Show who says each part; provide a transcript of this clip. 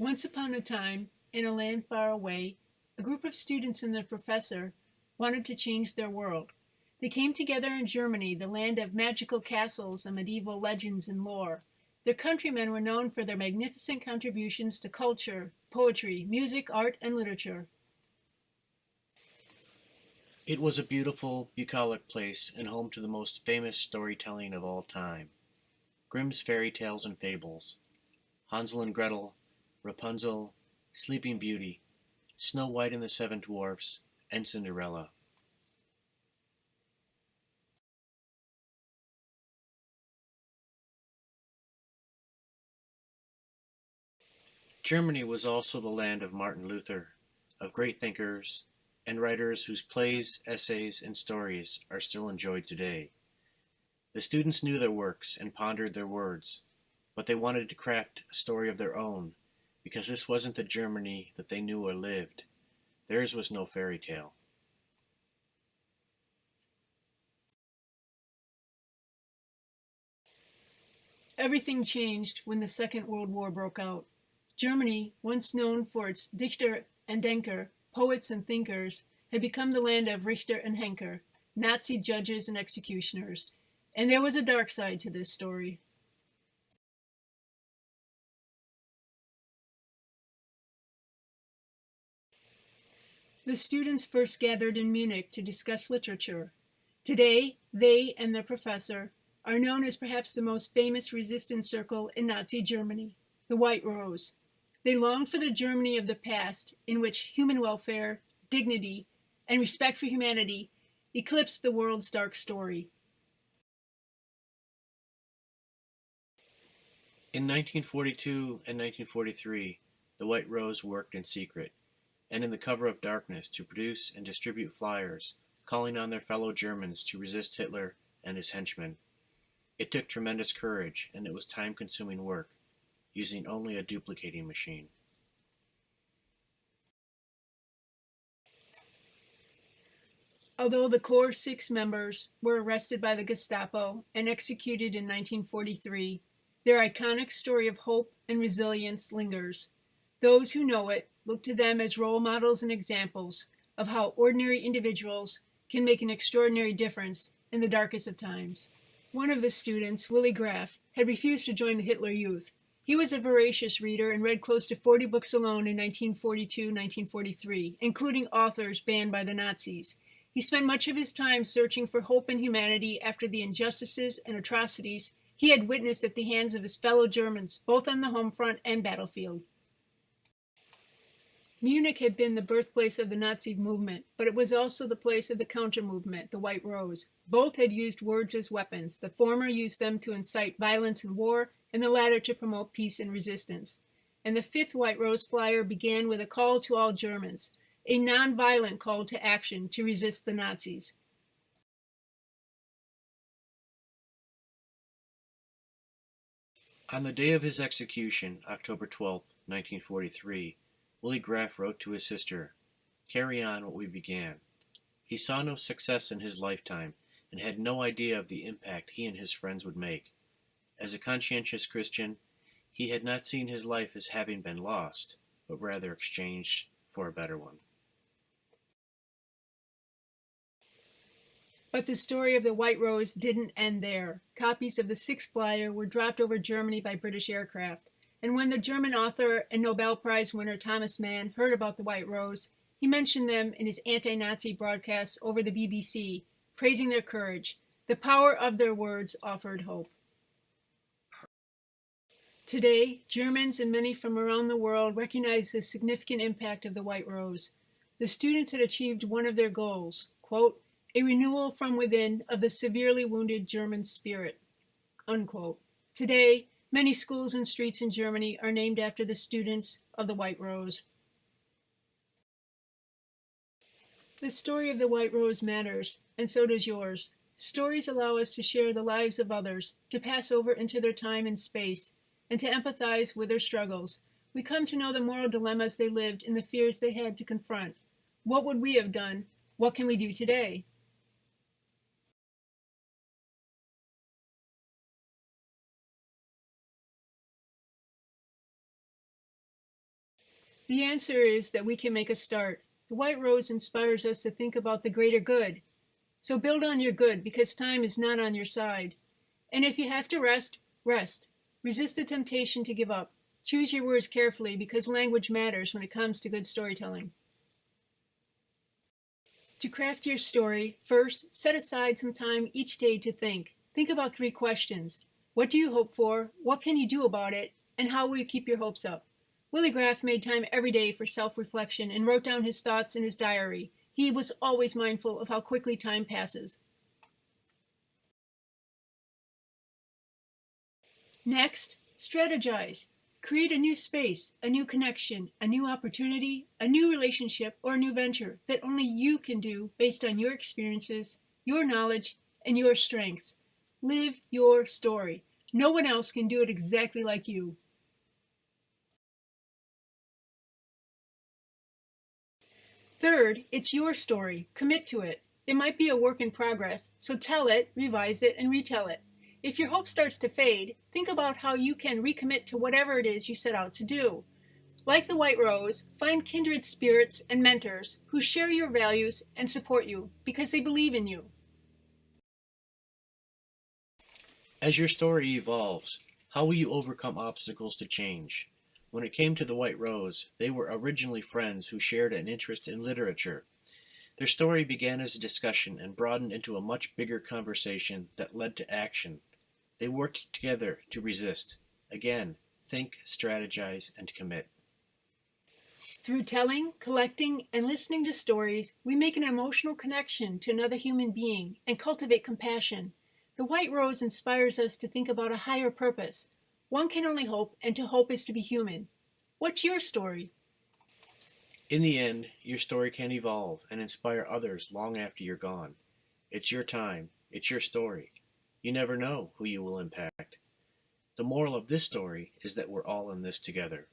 Speaker 1: Once upon a time, in a land far away, a group of students and their professor wanted to change their world. They came together in Germany, the land of magical castles and medieval legends and lore. Their countrymen were known for their magnificent contributions to culture, poetry, music, art, and literature.
Speaker 2: It was a beautiful, bucolic place and home to the most famous storytelling of all time. Grimm's fairy tales and fables, Hansel and Gretel, Rapunzel, Sleeping Beauty, Snow White and the Seven Dwarfs, and Cinderella. Germany was also the land of Martin Luther, of great thinkers and writers whose plays, essays, and stories are still enjoyed today. The students knew their works and pondered their words, but they wanted to craft a story of their own because this wasn't the Germany that they knew or lived. Theirs was no fairy tale.
Speaker 1: Everything changed when the Second World War broke out. Germany, once known for its Dichter and Denker, poets and thinkers, had become the land of Richter and Henker, Nazi judges and executioners. And there was a dark side to this story. The students first gathered in Munich to discuss literature. Today, they and their professor are known as perhaps the most famous resistance circle in Nazi Germany, the White Rose. They long for the Germany of the past, in which human welfare, dignity, and respect for humanity eclipsed the world's dark story.
Speaker 2: In 1942 and 1943, the White Rose worked in secret and in the cover of darkness to produce and distribute flyers calling on their fellow Germans to resist Hitler and his henchmen. It took tremendous courage, and it was time-consuming work, using only a duplicating machine.
Speaker 1: Although the core 6 members were arrested by the Gestapo and executed in 1943, their iconic story of hope and resilience lingers. Those who know it look to them as role models and examples of how ordinary individuals can make an extraordinary difference in the darkest of times. One of the students, Willy Graf, had refused to join the Hitler Youth. He was a voracious reader and read close to 40 books alone in 1942-1943, including authors banned by the Nazis. He spent much of his time searching for hope in humanity after the injustices and atrocities he had witnessed at the hands of his fellow Germans, both on the home front and battlefield. Munich had been the birthplace of the Nazi movement, but it was also the place of the counter-movement, the White Rose. Both had used words as weapons. The former used them to incite violence and war, and the latter to promote peace and resistance. And the fifth White Rose flyer began with a call to all Germans, a non-violent call to action to resist the Nazis.
Speaker 2: On the day of his execution, October 12, 1943, Willy Graf wrote to his sister, "Carry on what we began." He saw no success in his lifetime and had no idea of the impact he and his friends would make. As a conscientious Christian, he had not seen his life as having been lost, but rather exchanged for a better one.
Speaker 1: But the story of the White Rose didn't end there. Copies of the sixth flyer were dropped over Germany by British aircraft. And when the German author and Nobel Prize winner Thomas Mann heard about the White Rose, he mentioned them in his anti-Nazi broadcasts over the BBC, praising their courage. The power of their words offered hope. Today, Germans and many from around the world recognize the significant impact of the White Rose. The students had achieved one of their goals, quote, "a renewal from within of the severely wounded German spirit," unquote. Today, many schools and streets in Germany are named after the students of the White Rose. The story of the White Rose matters, and so does yours. Stories allow us to share the lives of others, to pass over into their time and space, and to empathize with their struggles. We come to know the moral dilemmas they lived and the fears they had to confront. What would we have done? What can we do today? The answer is that we can make a start. The white rose inspires us to think about the greater good. So build on your good because time is not on your side. And if you have to rest, rest. Resist the temptation to give up. Choose your words carefully because language matters when it comes to good storytelling. To craft your story, first, set aside some time each day to think. Think about 3 questions. What do you hope for? What can you do about it? And how will you keep your hopes up? Willie Graff made time every day for self-reflection and wrote down his thoughts in his diary. He was always mindful of how quickly time passes. Next, strategize. Create a new space, a new connection, a new opportunity, a new relationship, or a new venture that only you can do based on your experiences, your knowledge, and your strengths. Live your story. No one else can do it exactly like you. Third, it's your story. Commit to it. It might be a work in progress, so tell it, revise it, and retell it. If your hope starts to fade, think about how you can recommit to whatever it is you set out to do. Like the white rose, find kindred spirits and mentors who share your values and support you because they believe in you.
Speaker 2: As your story evolves, how will you overcome obstacles to change? When it came to the White Rose, they were originally friends who shared an interest in literature. Their story began as a discussion and broadened into a much bigger conversation that led to action. They worked together to resist. Again, think, strategize, and commit.
Speaker 1: Through telling, collecting, and listening to stories, we make an emotional connection to another human being and cultivate compassion. The white rose inspires us to think about a higher purpose. One can only hope, and to hope is to be human. What's your story?
Speaker 2: In the end, your story can evolve and inspire others long after you're gone. It's your time. It's your story. You never know who you will impact. The moral of this story is that we're all in this together.